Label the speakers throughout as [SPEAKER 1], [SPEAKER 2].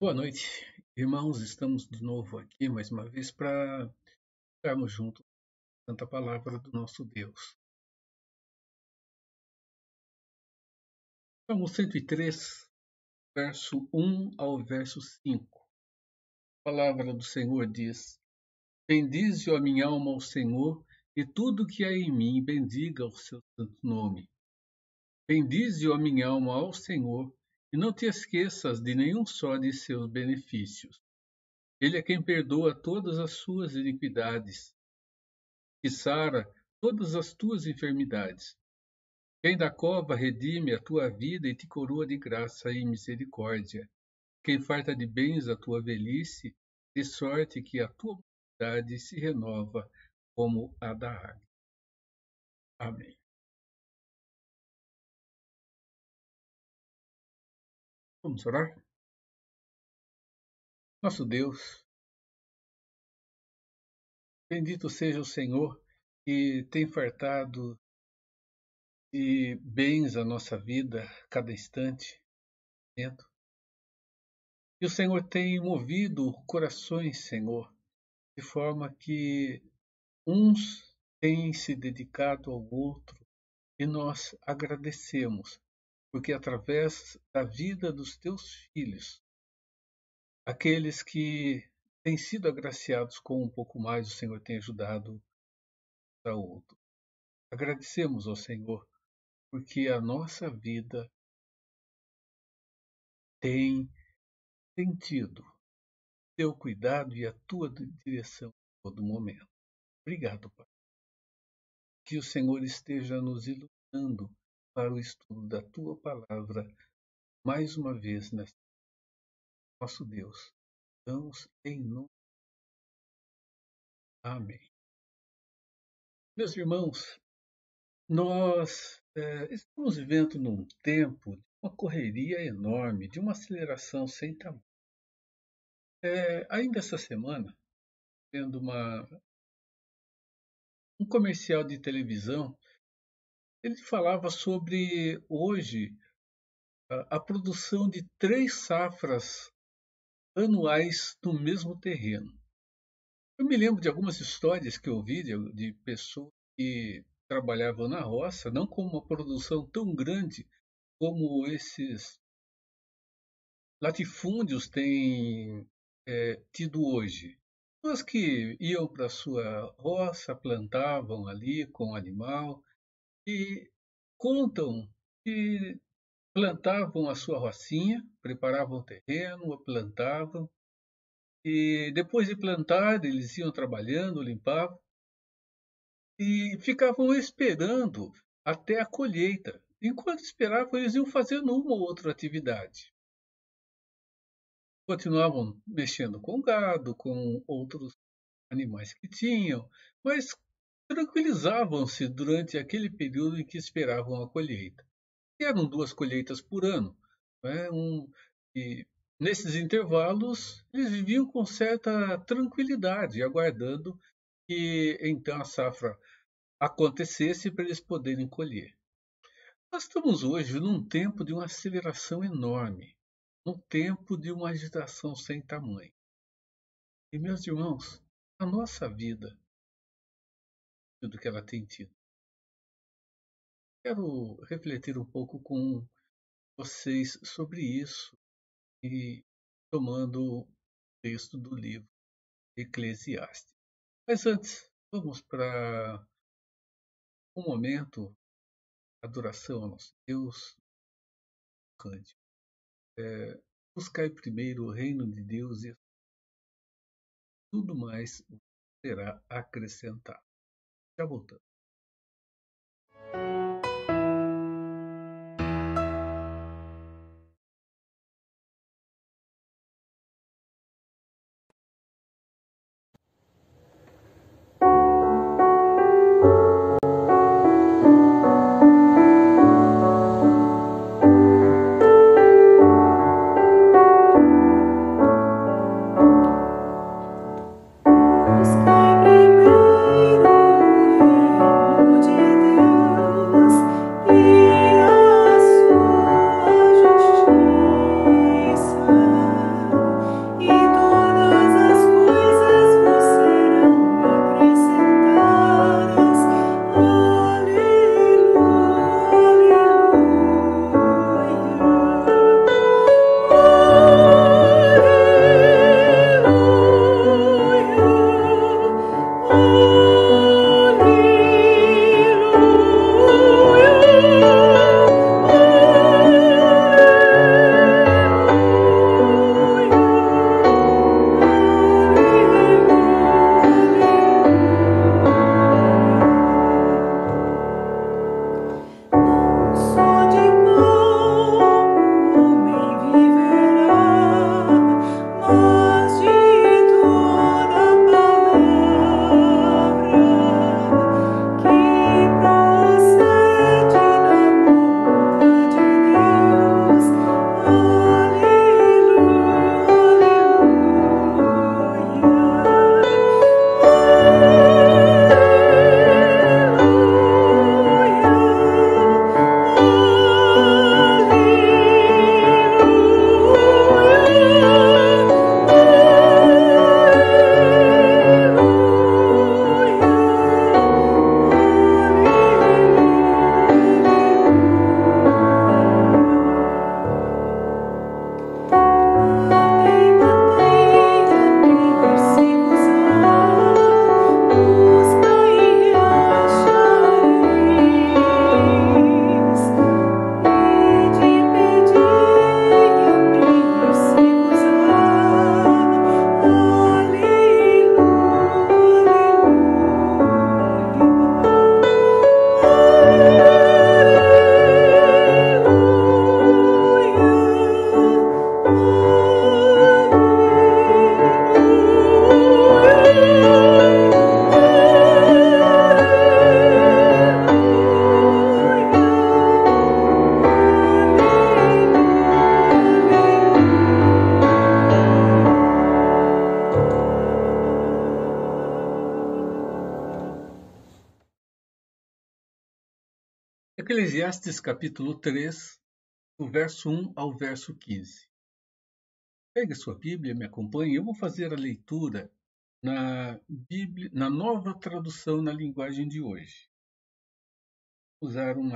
[SPEAKER 1] Boa noite, irmãos. Estamos de novo aqui mais uma vez para estarmos juntos com a Santa Palavra do nosso Deus. Salmo 103, verso 1 ao verso 5. A palavra do Senhor diz: Bendize a minha alma ao Senhor, e tudo que há em mim bendiga o seu santo nome. Bendize a minha alma ao Senhor, e não te esqueças de nenhum só de seus benefícios. Ele é quem perdoa todas as suas iniquidades, que sara todas as tuas enfermidades. Quem da cova redime a tua vida e te coroa de graça e misericórdia. Quem farta de bens a tua velhice, de sorte que a tua bondade se renova como a da águia. Amém. Vamos orar? Nosso Deus, bendito seja o Senhor que tem fartado de bens a nossa vida, cada instante. E o Senhor tem movido corações, Senhor, de forma que uns têm se dedicado ao outro e nós agradecemos, porque através da vida dos teus filhos, aqueles que têm sido agraciados com um pouco mais, o Senhor tem ajudado a outro. Agradecemos ao Senhor, porque a nossa vida tem sentido teu cuidado e a tua direção em todo momento. Obrigado, Pai. Que o Senhor esteja nos iluminando para o estudo da tua palavra mais uma vez neste nosso Deus. Estamos em nome. Amém. Meus irmãos, nós estamos vivendo num tempo de uma correria enorme, de uma aceleração sem tamanho. Ainda essa semana, vendo um comercial de televisão, ele falava sobre hoje a produção de 3 safras anuais no mesmo terreno. Eu me lembro de algumas histórias que eu ouvi de pessoas que trabalhavam na roça, não com uma produção tão grande como esses latifúndios têm tido hoje. Pessoas que iam para a sua roça, plantavam ali com o animal e contam que plantavam a sua rocinha, preparavam o terreno, plantavam, e depois de plantar, eles iam trabalhando, limpavam, e ficavam esperando até a colheita. Enquanto esperavam, eles iam fazendo uma ou outra atividade. Continuavam mexendo com gado, com outros animais que tinham, mas tranquilizavam-se durante aquele período em que esperavam a colheita. E eram 2 colheitas por ano. Né? E nesses intervalos, eles viviam com certa tranquilidade, aguardando que então a safra acontecesse para eles poderem colher. Nós estamos hoje num tempo de uma aceleração enorme, num tempo de uma agitação sem tamanho. E, meus irmãos, a nossa vida, tudo que ela tem tido, quero refletir um pouco com vocês sobre isso e tomando o texto do livro Eclesiastes. Mas antes, vamos para um momento de adoração ao nosso Deus, cântico. Buscai primeiro o reino de Deus e tudo mais será acrescentado. Já voltamos.
[SPEAKER 2] Buscai primeiro o
[SPEAKER 1] Eclesiastes capítulo 3, do verso 1 ao verso 15. Pegue sua Bíblia, me acompanhe. Eu vou fazer a leitura na Bíblia, na nova tradução na linguagem de hoje. Usar um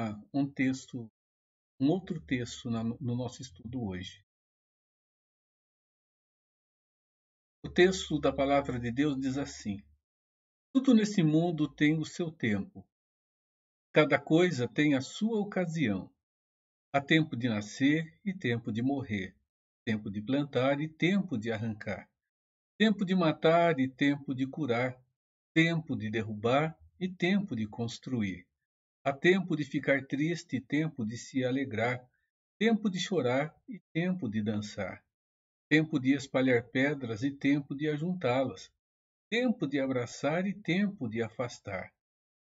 [SPEAKER 1] outro texto no nosso estudo hoje. O texto da palavra de Deus diz assim: tudo nesse mundo tem o seu tempo. Cada coisa tem a sua ocasião. Há tempo de nascer e tempo de morrer. Tempo de plantar e tempo de arrancar. Tempo de matar e tempo de curar. Tempo de derrubar e tempo de construir. Há tempo de ficar triste e tempo de se alegrar. Tempo de chorar e tempo de dançar. Tempo de espalhar pedras e tempo de ajuntá-las. Tempo de abraçar e tempo de afastar.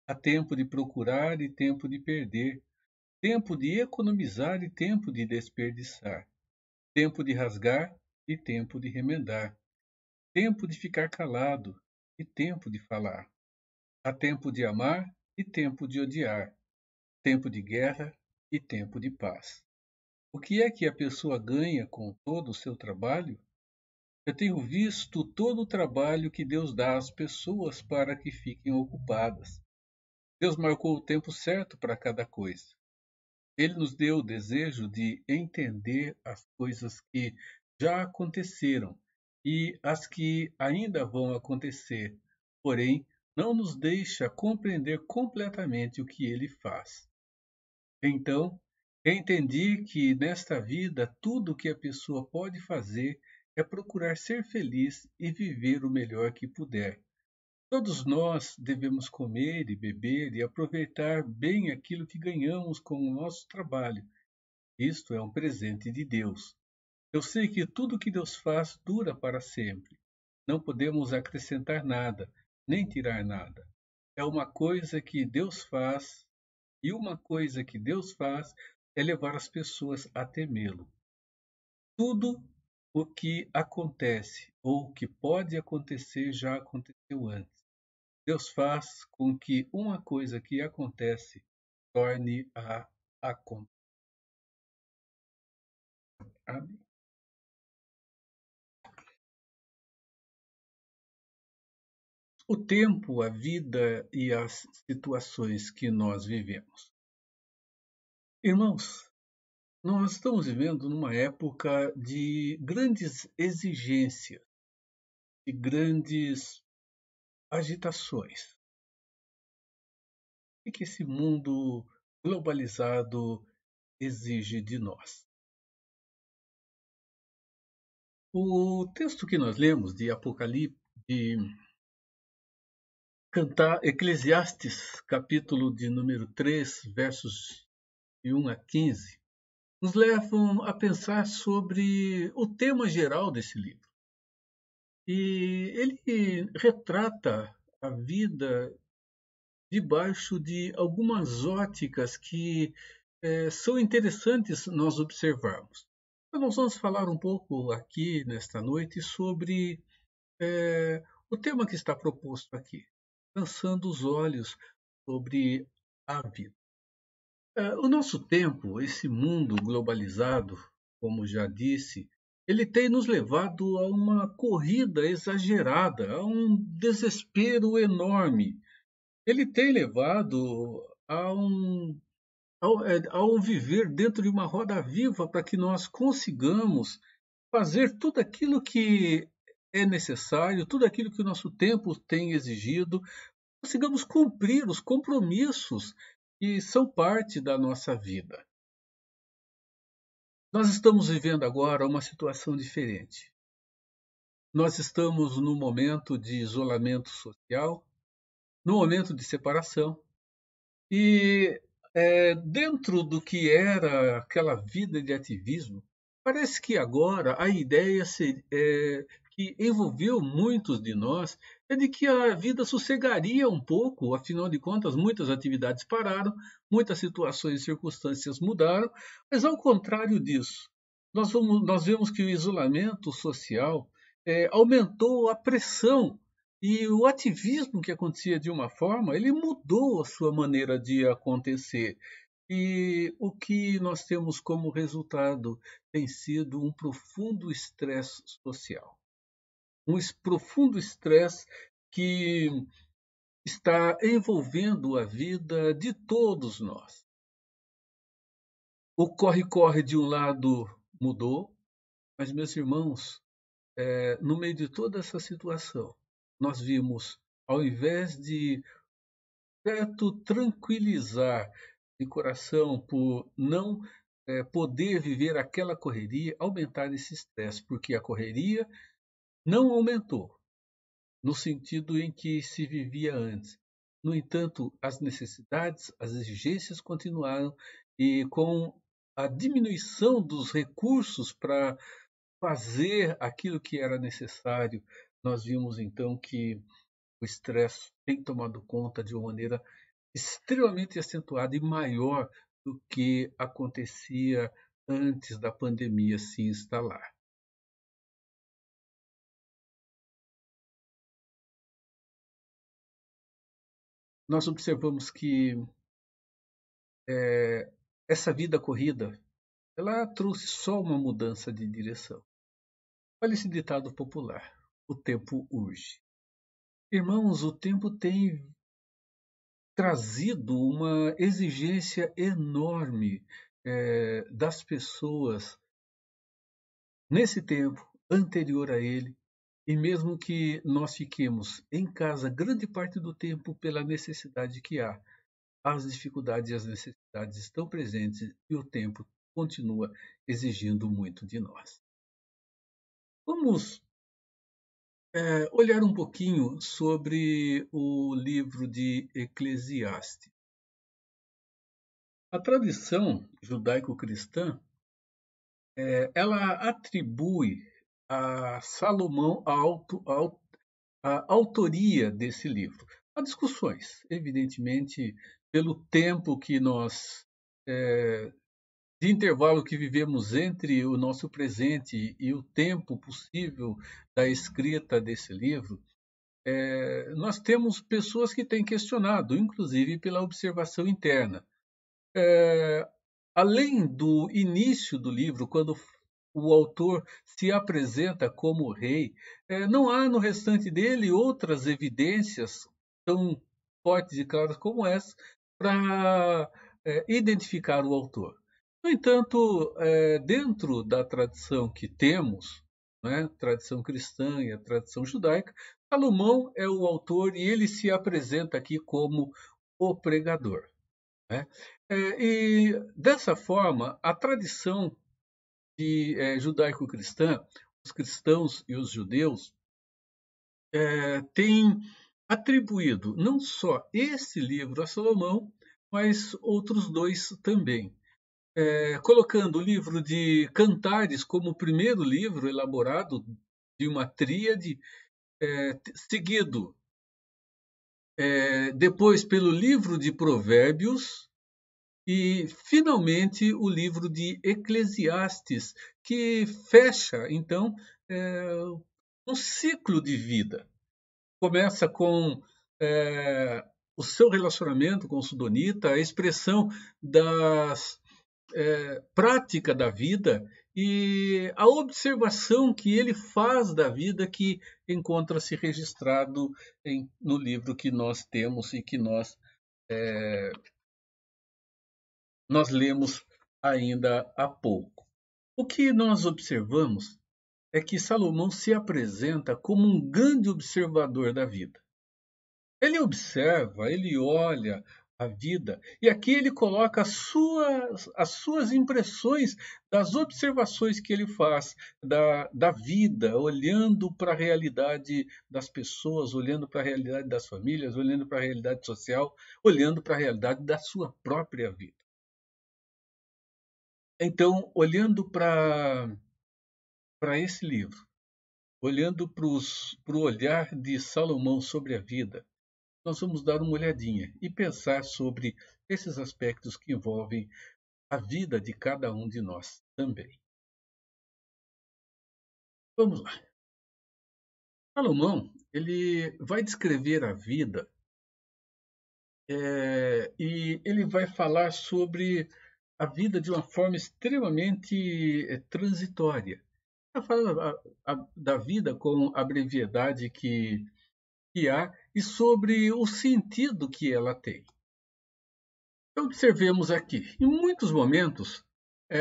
[SPEAKER 1] Há tempo de procurar e tempo de perder. Tempo de economizar e tempo de desperdiçar. Tempo de rasgar e tempo de remendar. Tempo de ficar calado e tempo de falar. Há tempo de amar e tempo de odiar. Tempo de guerra e tempo de paz. O que é que a pessoa ganha com todo o seu trabalho? Eu tenho visto todo o trabalho que Deus dá às pessoas para que fiquem ocupadas. Deus marcou o tempo certo para cada coisa. Ele nos deu o desejo de entender as coisas que já aconteceram e as que ainda vão acontecer, porém, não nos deixa compreender completamente o que ele faz. Então, entendi que nesta vida tudo o que a pessoa pode fazer é procurar ser feliz e viver o melhor que puder. Todos nós devemos comer e beber e aproveitar bem aquilo que ganhamos com o nosso trabalho. Isto é um presente de Deus. Eu sei que tudo que Deus faz dura para sempre. Não podemos acrescentar nada, nem tirar nada. É uma coisa que Deus faz, e uma coisa que Deus faz é levar as pessoas a temê-lo. Tudo o que acontece ou o que pode acontecer já aconteceu antes. Deus faz com que uma coisa que acontece torne a acontecer. O tempo, a vida e as situações que nós vivemos. Irmãos, nós estamos vivendo numa época de grandes exigências, de grandes agitações. O que esse mundo globalizado exige de nós? O texto que nós lemos de Apocalipse, de Eclesiastes, capítulo de número 3, versos de 1 a 15, nos levam a pensar sobre o tema geral desse livro. E ele retrata a vida debaixo de algumas óticas que são interessantes nós observarmos. Então, nós vamos falar um pouco aqui nesta noite sobre o tema que está proposto aqui, lançando os olhos sobre a vida. O nosso tempo, esse mundo globalizado, como já disse, ele tem nos levado a uma corrida exagerada, a um desespero enorme. Ele tem levado ao viver dentro de uma roda viva para que nós consigamos fazer tudo aquilo que é necessário, tudo aquilo que o nosso tempo tem exigido, consigamos cumprir os compromissos que são parte da nossa vida. Nós estamos vivendo agora uma situação diferente. Nós estamos num momento de isolamento social, num momento de separação, e dentro do que era aquela vida de ativismo, parece que agora a ideia que envolveu muitos de nós é de que a vida sossegaria um pouco, afinal de contas, muitas atividades pararam, muitas situações e circunstâncias mudaram, mas ao contrário disso, nós vemos que o isolamento social aumentou a pressão e o ativismo que acontecia de uma forma, ele mudou a sua maneira de acontecer. E o que nós temos como resultado tem sido um profundo estresse social. Profundo estresse que está envolvendo a vida de todos nós. O corre-corre de um lado mudou, mas, meus irmãos, no meio de toda essa situação, nós vimos, ao invés de certo tranquilizar de coração por não poder viver aquela correria, aumentar esse estresse, porque a correria não aumentou no sentido em que se vivia antes. No entanto, as necessidades, as exigências continuaram e com a diminuição dos recursos para fazer aquilo que era necessário, nós vimos então que o estresse tem tomado conta de uma maneira extremamente acentuada e maior do que acontecia antes da pandemia se instalar. Nós observamos que essa vida corrida, ela trouxe só uma mudança de direção. Olha esse ditado popular: o tempo urge. Irmãos, o tempo tem trazido uma exigência enorme das pessoas nesse tempo anterior a ele, e mesmo que nós fiquemos em casa grande parte do tempo pela necessidade que há, as dificuldades e as necessidades estão presentes e o tempo continua exigindo muito de nós. Vamos olhar um pouquinho sobre o livro de Eclesiastes. A tradição judaico-cristã ela atribui a Salomão a autoria desse livro. Há discussões, evidentemente, pelo tempo que nós, de intervalo que vivemos entre o nosso presente e o tempo possível da escrita desse livro, nós temos pessoas que têm questionado, inclusive pela observação interna. É, Além do início do livro, quando o autor se apresenta como rei, não há no restante dele outras evidências tão fortes e claras como essa para identificar o autor. No entanto, dentro da tradição que temos, né, tradição cristã e a tradição judaica, Salomão é o autor e ele se apresenta aqui como o pregador. Né? E dessa forma, a tradição judaico-cristã, os cristãos e os judeus, têm atribuído não só esse livro a Salomão, mas outros dois também. Colocando o livro de Cantares como o primeiro livro elaborado de uma tríade, seguido depois pelo livro de Provérbios, e, finalmente, o livro de Eclesiastes, que fecha, então, um ciclo de vida. Começa com o seu relacionamento com Sudonita, a expressão das prática da vida e a observação que ele faz da vida que encontra-se registrado no livro que nós temos e que nós lemos ainda há pouco. O que nós observamos é que Salomão se apresenta como um grande observador da vida. Ele observa, ele olha a vida e aqui ele coloca as suas impressões das observações que ele faz da vida, olhando para a realidade das pessoas, olhando para a realidade das famílias, olhando para a realidade social, olhando para a realidade da sua própria vida. Então, olhando para esse livro, olhando para o olhar de Salomão sobre a vida, nós vamos dar uma olhadinha e pensar sobre esses aspectos que envolvem a vida de cada um de nós também. Vamos lá. Salomão, ele vai descrever a vida e ele vai falar sobre a vida de uma forma extremamente transitória. Vai falar da vida com a brevidade que há e sobre o sentido que ela tem. Então, observemos aqui, em muitos momentos,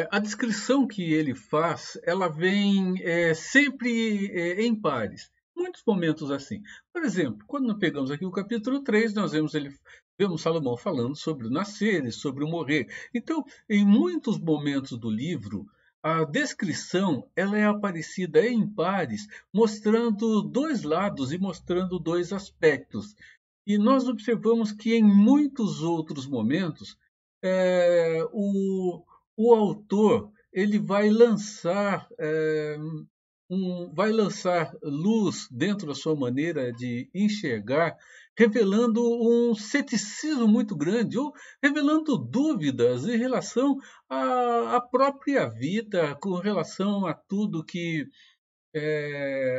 [SPEAKER 1] a descrição que ele faz, ela vem sempre em pares. Muitos momentos assim. Por exemplo, quando nós pegamos aqui o capítulo 3, nós vemos Salomão falando sobre o nascer e sobre o morrer. Então, em muitos momentos do livro, a descrição ela é aparecida em pares, mostrando dois lados e mostrando dois aspectos. E nós observamos que em muitos outros momentos o autor ele vai lançar luz dentro da sua maneira de enxergar, revelando um ceticismo muito grande ou revelando dúvidas em relação à própria vida, com relação a tudo que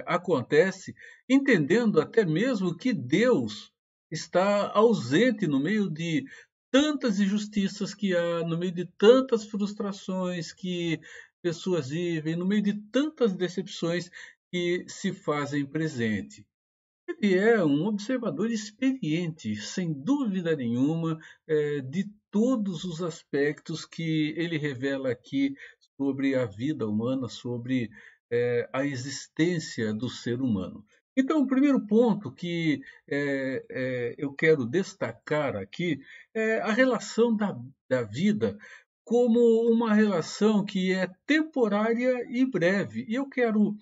[SPEAKER 1] acontece, entendendo até mesmo que Deus está ausente no meio de tantas injustiças que há, no meio de tantas frustrações que pessoas vivem, no meio de tantas decepções que se fazem presente. Ele é um observador experiente, sem dúvida nenhuma, de todos os aspectos que ele revela aqui sobre a vida humana, sobre a existência do ser humano. Então, o primeiro ponto que eu quero destacar aqui é a relação da vida como uma relação que é temporária e breve. E eu quero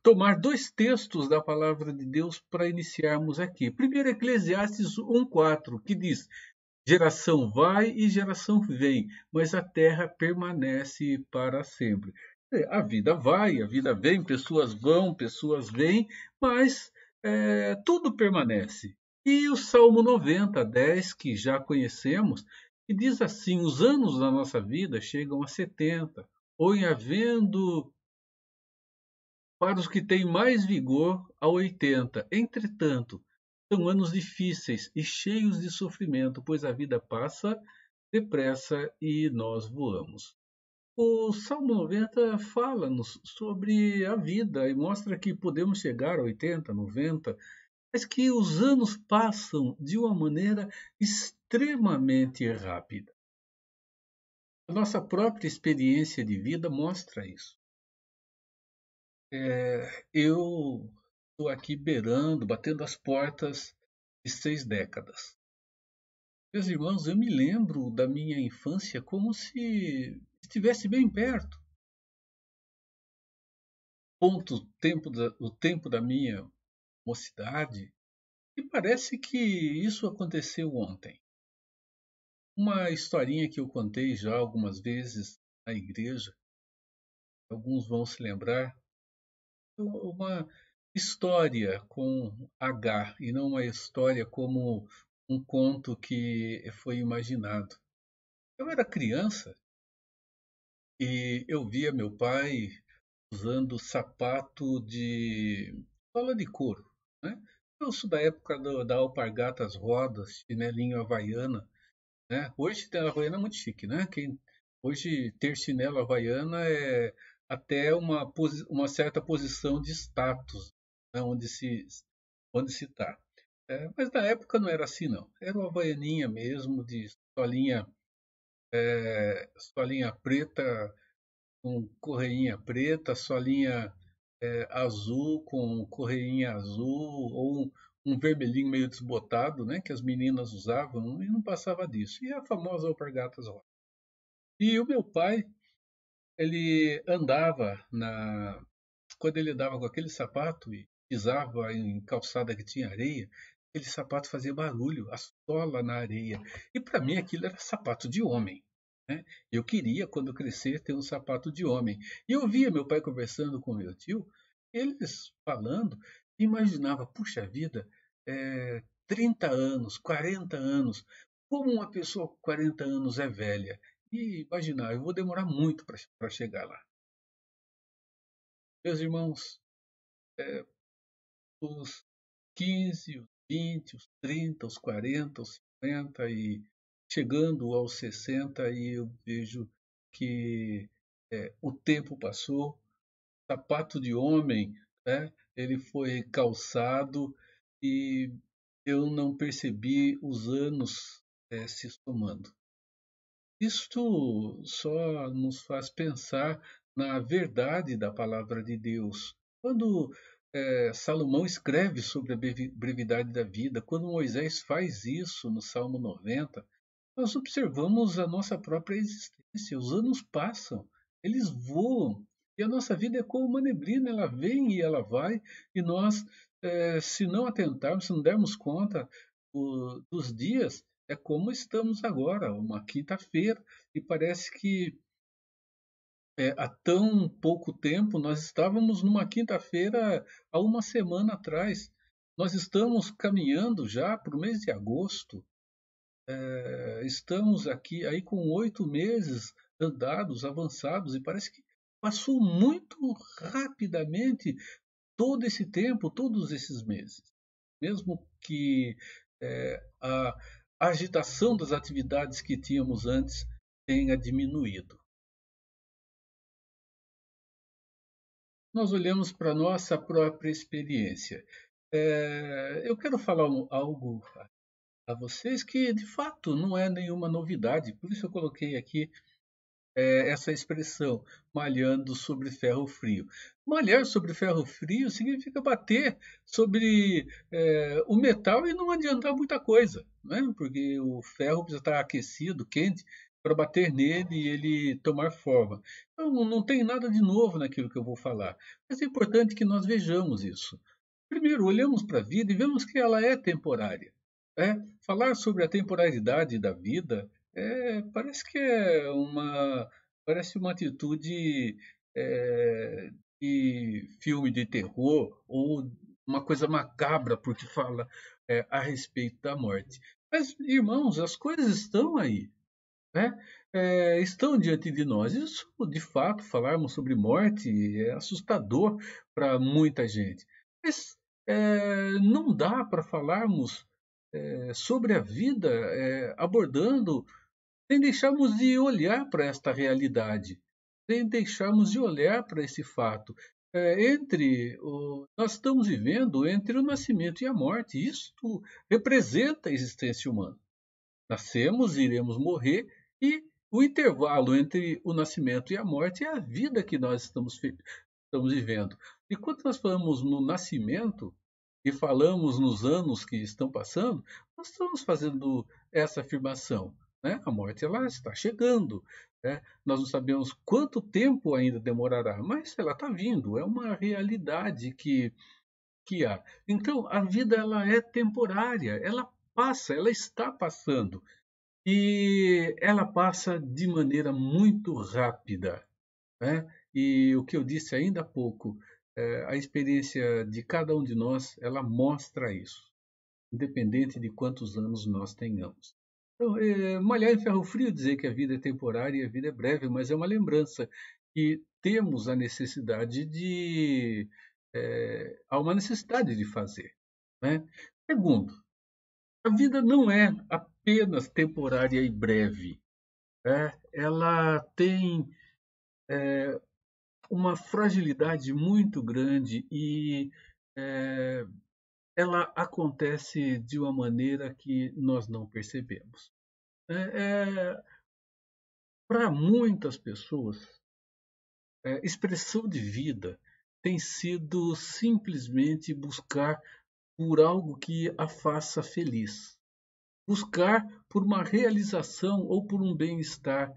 [SPEAKER 1] tomar dois textos da palavra de Deus para iniciarmos aqui. Primeiro, Eclesiastes 1:4, que diz: geração vai e geração vem, mas a terra permanece para sempre. A vida vai, a vida vem, pessoas vão, pessoas vêm, mas tudo permanece. E o Salmo 90:10, que já conhecemos, que diz assim: os anos da nossa vida chegam a 70, ou em havendo para os que têm mais vigor, a 80. Entretanto, são anos difíceis e cheios de sofrimento, pois a vida passa depressa e nós voamos. O Salmo 90 fala-nos sobre a vida e mostra que podemos chegar a 80, 90, mas que os anos passam de uma maneira extremamente rápida. A nossa própria experiência de vida mostra isso. Eu estou aqui beirando, batendo as portas de 6 décadas. Meus irmãos, eu me lembro da minha infância como se estivesse bem perto. O tempo da minha mocidade, e parece que isso aconteceu ontem. Uma historinha que eu contei já algumas vezes na igreja, alguns vão se lembrar, uma história com H e não uma história como um conto que foi imaginado. Eu era criança e eu via meu pai usando sapato de sola de couro, né? Eu sou da época da alpargatas rodas, chinelinho havaiana, né? Hoje ter havaiana é muito chique, né? Hoje ter chinelo havaiana é até uma certa posição de status, né? Onde se está. Mas na época não era assim, não. Era uma havaianinha mesmo, de solinha preta, com correinha preta, solinha azul com correinha azul, ou um vermelhinho meio desbotado, né, que as meninas usavam, e não passava disso. E a famosa alpargatas rosa. E o meu pai, ele andava quando ele andava com aquele sapato e pisava em calçada que tinha areia, aquele sapato fazia barulho, a sola na areia. E para mim aquilo era sapato de homem. Né? Eu queria, quando crescer, ter um sapato de homem. E eu via meu pai conversando com meu tio, eles falando, e imaginava, puxa vida, 30 anos, 40 anos, como uma pessoa com 40 anos é velha. E imaginar, eu vou demorar muito para chegar lá. Meus irmãos, os 15, os 20, os 30, os 40, os 50 e chegando aos 60 e eu vejo que o tempo passou, sapato de homem, né? Ele foi calçado e eu não percebi os anos se somando. Isto só nos faz pensar na verdade da palavra de Deus. Quando Salomão escreve sobre a brevidade da vida, quando Moisés faz isso no Salmo 90, nós observamos a nossa própria existência. Os anos passam, eles voam, e a nossa vida é como uma neblina, ela vem e ela vai, e nós, se não atentarmos, se não dermos conta dos dias, é como estamos agora, uma quinta-feira, e parece que há tão pouco tempo nós estávamos numa quinta-feira há uma semana atrás. Nós estamos caminhando já para o mês de agosto. Estamos aqui aí com 8 meses andados, avançados, e parece que passou muito rapidamente todo esse tempo, todos esses meses. Mesmo que a agitação das atividades que tínhamos antes tenha diminuído. Nós olhamos para a nossa própria experiência. Eu quero falar algo a vocês que, de fato, não é nenhuma novidade, por isso eu coloquei aqui essa expressão, malhando sobre ferro frio. Malhar sobre ferro frio significa bater sobre o metal e não adiantar muita coisa, né? Porque o ferro precisa estar aquecido, quente, para bater nele e ele tomar forma. Então, não tem nada de novo naquilo que eu vou falar, mas é importante que nós vejamos isso. Primeiro, olhamos para a vida e vemos que ela é temporária. Falar sobre a temporalidade da vida parece que parece uma atitude de filme de terror ou uma coisa macabra porque fala a respeito da morte. Mas, irmãos, as coisas estão aí, né? Estão diante de nós. Isso, de fato, falarmos sobre morte é assustador para muita gente. Mas não dá para falarmos sobre a vida abordando sem deixarmos de olhar para esta realidade, sem deixarmos de olhar para esse fato. Nós estamos vivendo entre o nascimento e a morte. Isto representa a existência humana. Nascemos, iremos morrer, e o intervalo entre o nascimento e a morte é a vida que nós estamos vivendo. E quando nós falamos no nascimento e falamos nos anos que estão passando, nós estamos fazendo essa afirmação, né? A morte ela está chegando, né? Nós não sabemos quanto tempo ainda demorará, mas ela está vindo, é uma realidade que há. Então, a vida ela é temporária, ela passa, ela está passando. E ela passa de maneira muito rápida, né? E o que eu disse ainda há pouco, a experiência de cada um de nós, ela mostra isso, independente de quantos anos nós tenhamos. Então, malhar em ferro frio, dizer que a vida é temporária e a vida é breve, mas é uma lembrança que temos a necessidade há uma necessidade de fazer, né? Segundo, a vida não é apenas temporária e breve. Ela tem uma fragilidade muito grande e é, ela acontece de uma maneira que nós não percebemos. Para muitas pessoas, expressão de vida tem sido simplesmente buscar por algo que a faça feliz, buscar por uma realização ou por um bem-estar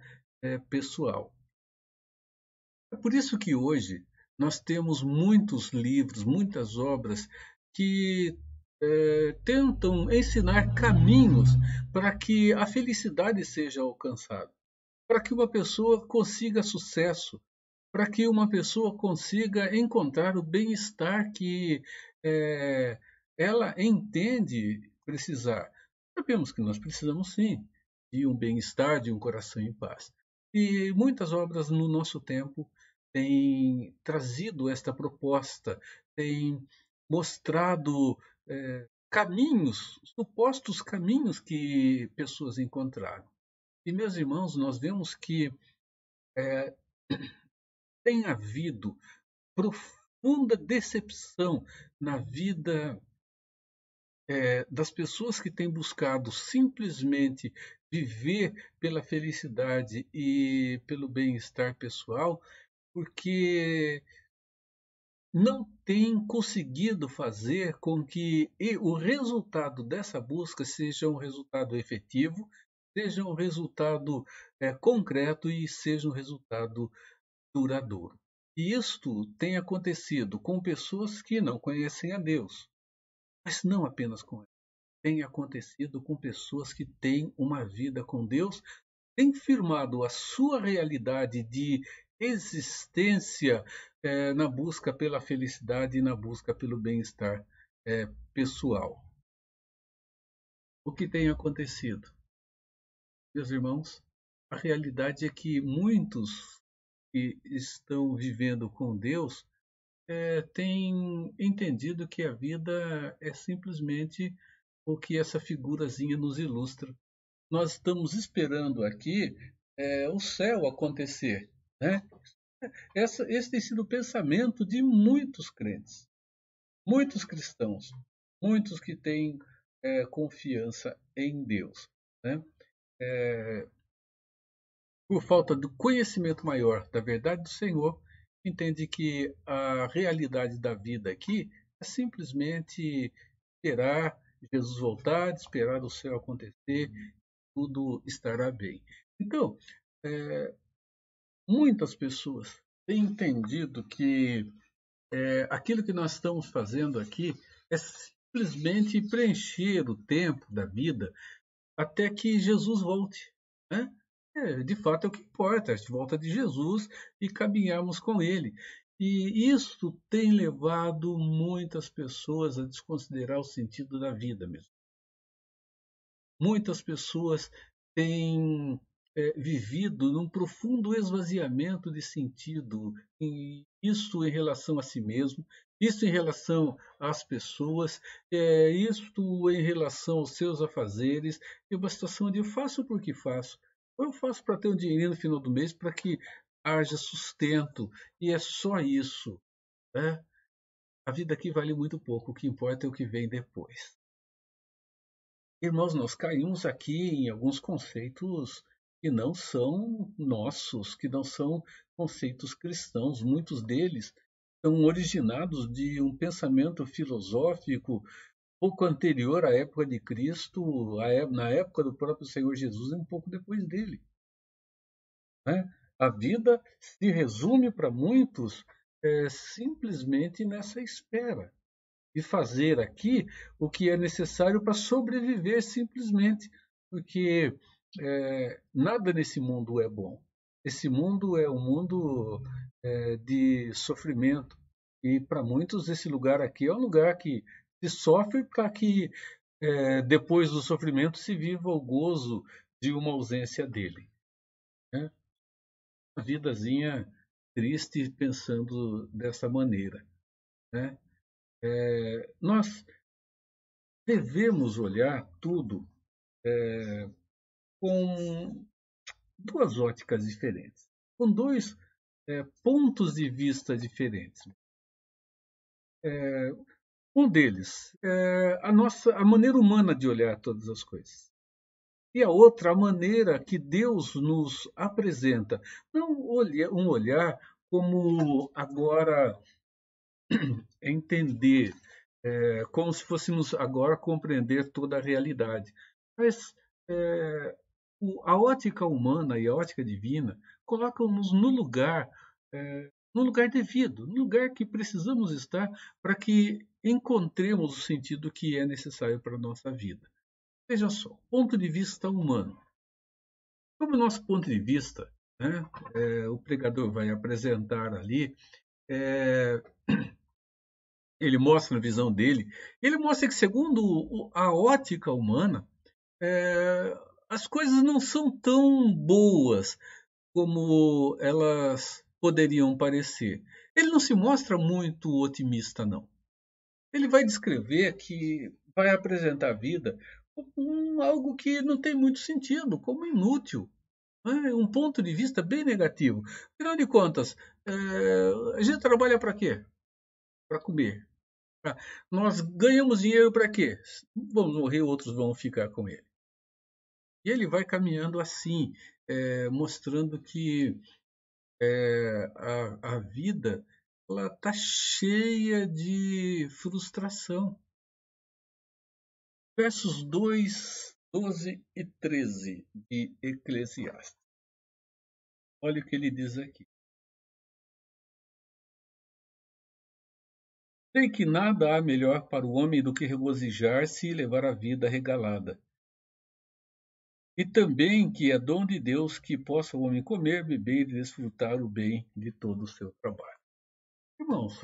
[SPEAKER 1] pessoal. É por isso que hoje nós temos muitos livros, muitas obras que tentam ensinar caminhos para que a felicidade seja alcançada, para que uma pessoa consiga sucesso, para que uma pessoa consiga encontrar o bem-estar que ela entende precisar. Sabemos que nós precisamos sim de um bem-estar, de um coração em paz. E muitas obras no nosso tempo têm trazido esta proposta, têm mostrado caminhos, supostos caminhos que pessoas encontraram. E, meus irmãos, nós vemos que tem havido profunda decepção na vida das pessoas que têm buscado simplesmente viver pela felicidade e pelo bem-estar pessoal, porque não têm conseguido fazer com que o resultado dessa busca seja um resultado efetivo, seja um resultado concreto e seja um resultado duradouro. E isto tem acontecido com pessoas que não conhecem a Deus, mas não apenas com eles. Tem acontecido com pessoas que têm uma vida com Deus, têm firmado a sua realidade de existência na busca pela felicidade e na busca pelo bem-estar pessoal. O que tem acontecido? Meus irmãos, a realidade é que muitos que estão vivendo com Deus têm entendido que a vida é simplesmente o que essa figurazinha nos ilustra. Nós estamos esperando aqui o céu acontecer, né? Esse tem sido o pensamento de muitos crentes, muitos cristãos, muitos que têm confiança em Deus, né? Por falta do conhecimento maior da verdade do Senhor, entende que a realidade da vida aqui é simplesmente esperar Jesus voltar, esperar o céu acontecer, tudo estará bem. Então, muitas pessoas têm entendido que aquilo que nós estamos fazendo aqui é simplesmente preencher o tempo da vida até que Jesus volte, né? De fato é o que importa, a volta de Jesus e caminharmos com Ele. E isso tem levado muitas pessoas a desconsiderar o sentido da vida mesmo. Muitas pessoas têm vivido num profundo esvaziamento de sentido, e isso em relação a si mesmo, isso em relação às pessoas, isto em relação aos seus afazeres, e uma situação onde eu faço porque faço. Ou eu faço para ter um dinheirinho no final do mês para que haja sustento, e é só isso. Né? A vida aqui vale muito pouco, o que importa é o que vem depois. Irmãos, nós caímos aqui em alguns conceitos que não são nossos, que não são conceitos cristãos. Muitos deles são originados de um pensamento filosófico pouco anterior à época de Cristo, na época do próprio Senhor Jesus e um pouco depois dele. Né? A vida se resume para muitos simplesmente nessa espera e fazer aqui o que é necessário para sobreviver simplesmente, porque nada nesse mundo é bom. Esse mundo é um mundo de sofrimento e para muitos esse lugar aqui é um lugar que se sofre para que depois do sofrimento se viva o gozo de uma ausência dele. Né? Uma vidazinha triste pensando dessa maneira. Né? Nós devemos olhar tudo com duas óticas diferentes, com dois pontos de vista diferentes. Um deles é a maneira humana de olhar todas as coisas. E a outra, a maneira que Deus nos apresenta. Não um olhar como agora entender, como se fôssemos agora compreender toda a realidade. Mas a ótica humana e a ótica divina colocam-nos no lugar devido, no lugar que precisamos estar para que encontremos o sentido que é necessário para a nossa vida. Veja só, ponto de vista humano. Como o nosso ponto de vista, né, o pregador vai apresentar ali, ele mostra a visão dele, ele mostra que, segundo a ótica humana, as coisas não são tão boas como elas poderiam parecer. Ele não se mostra muito otimista, não. Ele vai descrever que vai apresentar a vida como algo que não tem muito sentido, como inútil. Né? Um ponto de vista bem negativo. Afinal de contas, a gente trabalha para quê? Para comer. Nós ganhamos dinheiro para quê? Vamos morrer, outros vão ficar com ele. E ele vai caminhando assim, mostrando que a vida ela está cheia de frustração. Versos 2, 12 e 13 de Eclesiastes. Olha o que ele diz aqui. Sei que nada há melhor para o homem do que regozijar-se e levar a vida regalada. E também que é dom de Deus que possa o homem comer, beber e desfrutar o bem de todo o seu trabalho. Irmãos,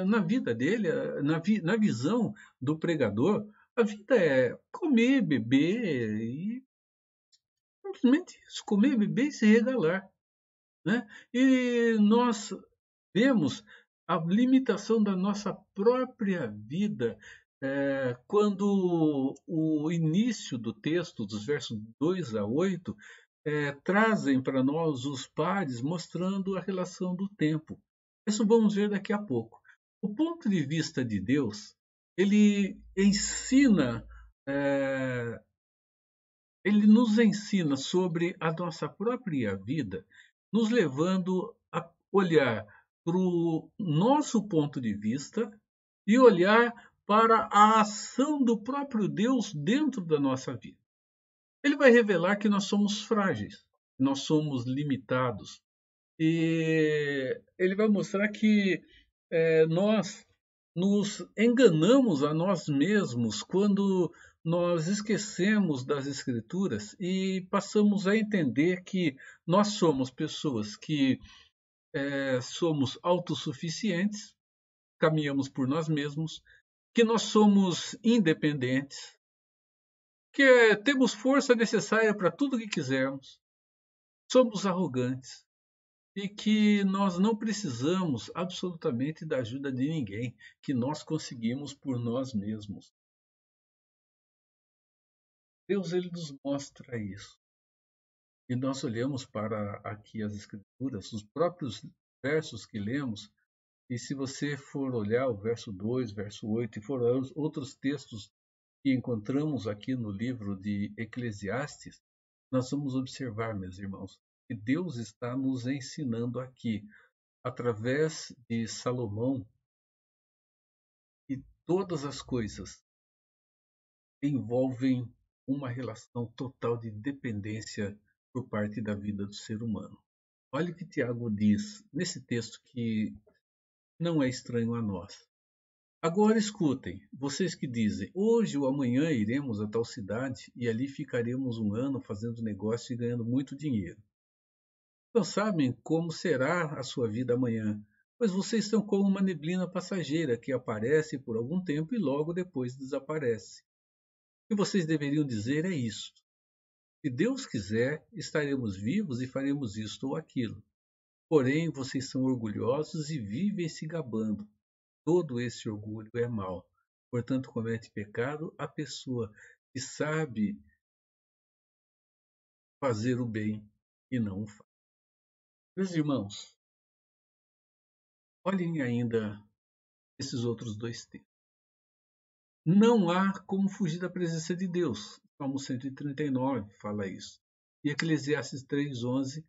[SPEAKER 1] na vida dele, na visão do pregador, a vida é comer, beber e simplesmente isso, comer, beber e se regalar. Né? E nós vemos a limitação da nossa própria vida quando o início do texto, dos versos 2 a 8, trazem para nós os pares mostrando a relação do tempo. Isso vamos ver daqui a pouco. O ponto de vista de Deus, ele ensina, é, ele nos ensina sobre a nossa própria vida, nos levando a olhar para o nosso ponto de vista e olhar para a ação do próprio Deus dentro da nossa vida. Ele vai revelar que nós somos frágeis, nós somos limitados. E ele vai mostrar que nós nos enganamos a nós mesmos quando nós esquecemos das Escrituras e passamos a entender que nós somos pessoas que somos autossuficientes, caminhamos por nós mesmos, que nós somos independentes, que temos força necessária para tudo o que quisermos, somos arrogantes e que nós não precisamos absolutamente da ajuda de ninguém, que nós conseguimos por nós mesmos. Deus ele nos mostra isso. E nós olhamos para aqui as escrituras, os próprios versos que lemos, e se você for olhar o verso 2, verso 8 e for olhar os outros textos que encontramos aqui no livro de Eclesiastes, nós vamos observar, meus irmãos, que Deus está nos ensinando aqui, através de Salomão, que todas as coisas envolvem uma relação total de dependência por parte da vida do ser humano. Olha o que Tiago diz nesse texto que não é estranho a nós. Agora escutem, vocês que dizem, hoje ou amanhã iremos a tal cidade e ali ficaremos um ano fazendo negócio e ganhando muito dinheiro. Não sabem como será a sua vida amanhã, pois vocês são como uma neblina passageira que aparece por algum tempo e logo depois desaparece. O que vocês deveriam dizer é isto: se Deus quiser, estaremos vivos e faremos isto ou aquilo. Porém, vocês são orgulhosos e vivem se gabando. Todo esse orgulho é mau. Portanto, comete pecado a pessoa que sabe fazer o bem e não o faz. Meus irmãos, olhem ainda esses outros dois textos. Não há como fugir da presença de Deus. Salmo 139 fala isso. E Eclesiastes 3:11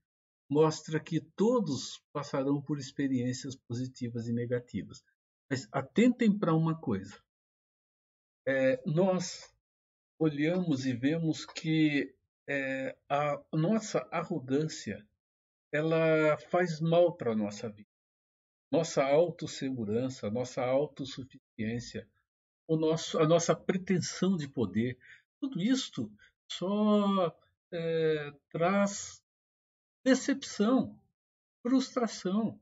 [SPEAKER 1] mostra que todos passarão por experiências positivas e negativas. Mas atentem para uma coisa. Nós olhamos e vemos que a nossa arrogância ela faz mal para a nossa vida. Nossa autossegurança, nossa autossuficiência, a nossa pretensão de poder, tudo isto só traz decepção, frustração,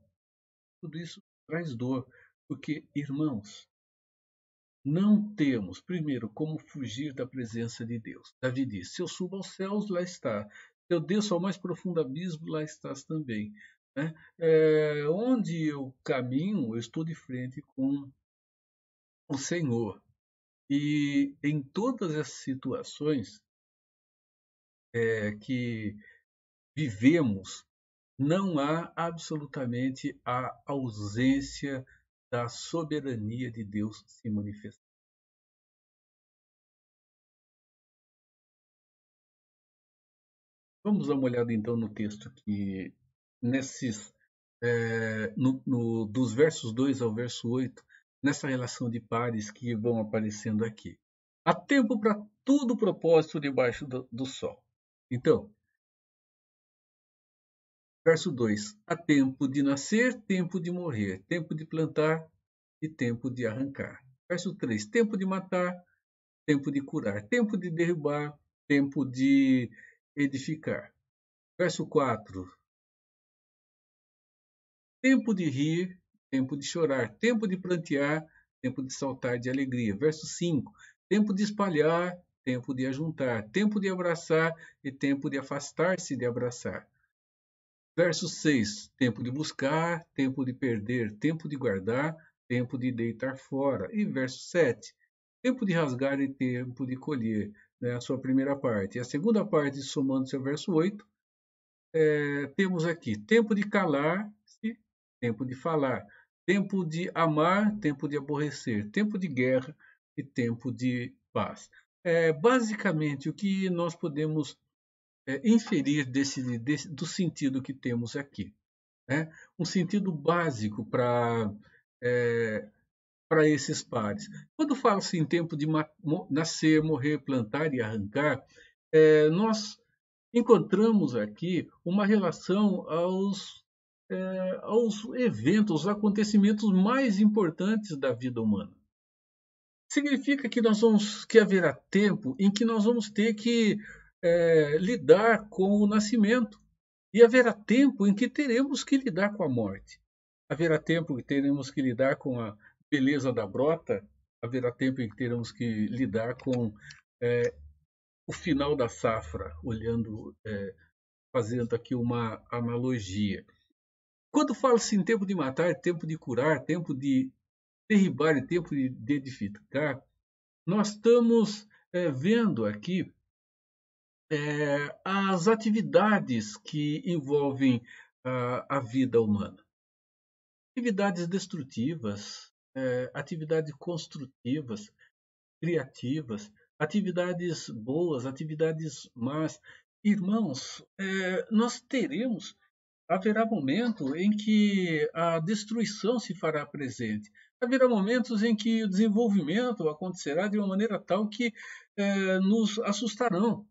[SPEAKER 1] tudo isso traz dor, porque, irmãos, não temos, primeiro, como fugir da presença de Deus. Davi diz: se eu subo aos céus, lá está. Se eu desço ao mais profundo abismo, lá estás também. Né? Onde eu caminho, eu estou de frente com o Senhor. E em todas essas situações que vivemos, não há absolutamente a ausência da soberania de Deus se manifestar. Vamos dar uma olhada então no texto que nesses dos versos 2 ao verso 8, nessa relação de pares que vão aparecendo aqui. Há tempo para todo propósito debaixo do sol. Então, verso 2: há tempo de nascer, tempo de morrer, tempo de plantar e tempo de arrancar. Verso 3: tempo de matar, tempo de curar, tempo de derrubar, tempo de edificar. Verso 4: tempo de rir, tempo de chorar, tempo de prantear, tempo de saltar de alegria. Verso 5: tempo de espalhar, tempo de ajuntar, tempo de abraçar e tempo de afastar-se de abraçar. Verso 6: tempo de buscar, tempo de perder, tempo de guardar, tempo de deitar fora. E verso 7: tempo de rasgar e tempo de colher, né, a sua primeira parte. E a segunda parte, somando-se ao verso 8, temos aqui tempo de calar-se, tempo de falar, tempo de amar, tempo de aborrecer, tempo de guerra e tempo de paz. Basicamente, o que nós podemos inferir do sentido que temos aqui, né? Um sentido básico para esses pares. Quando fala-se em tempo de nascer, morrer, plantar e arrancar, nós encontramos aqui uma relação aos eventos, aos acontecimentos mais importantes da vida humana. Significa que haverá tempo em que nós vamos ter que lidar com o nascimento e haverá tempo em que teremos que lidar com a morte. Haverá tempo que teremos que lidar com a beleza da brota, haverá tempo em que teremos que lidar com o final da safra, fazendo aqui uma analogia. Quando fala-se em tempo de matar, tempo de curar, tempo de derribar e tempo de edificar, nós estamos vendo aqui as atividades que envolvem a vida humana. Atividades destrutivas, atividades construtivas, criativas, atividades boas, atividades más. Irmãos, haverá momento em que a destruição se fará presente. Haverá momentos em que o desenvolvimento acontecerá de uma maneira tal que nos assustarão.